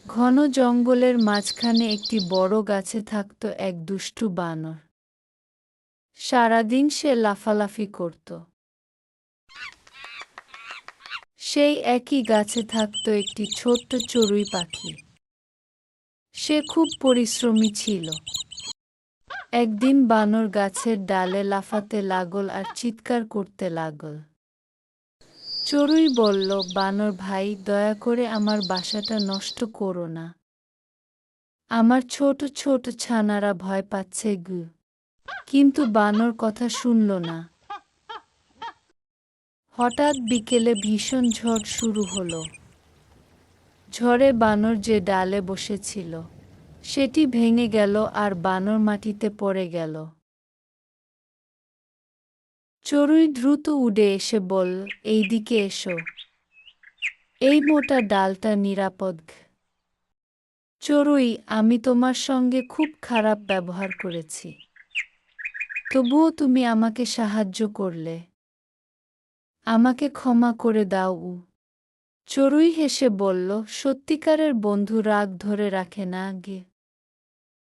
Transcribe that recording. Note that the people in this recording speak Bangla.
ঘন জঙ্গলের মাঝখানে একটি বড় গাছে থাকত এক দুষ্টু বানর। সারাদিন সে লাফালাফি করত। সেই একই গাছে থাকত একটি ছোট্ট চড়ুই পাখি। সে খুব পরিশ্রমী ছিল। একদিন বানর গাছের ডালে লাফাতে লাগল আর চিৎকার করতে লাগল। চড়ুই বলল, বানর ভাই, দয়া করে আমার বাসাটা নষ্ট করো না। আমার ছোট ছোট ছানারা ভয় পাচ্ছে গু। কিন্তু বানর কথা শুনল না। হঠাৎ বিকেলে ভীষণ ঝড় শুরু হলো। ঝড়ে বানর যে ডালে বসেছিল সেটি ভেঙে গেল আর বানর মাটিতে পড়ে গেল। চড়ুই দ্রুত উড়ে এসে বলল, এইদিকে এসো, এই মোটা ডালটা নিরাপদ। চড়ুই, আমি তোমার সঙ্গে খুব খারাপ ব্যবহার করেছি, তবুও তুমি আমাকে সাহায্য করলে। আমাকে ক্ষমা করে দাও। চড়ুই হেসে বলল, সত্যিকারের বন্ধু রাগ ধরে রাখে না গে।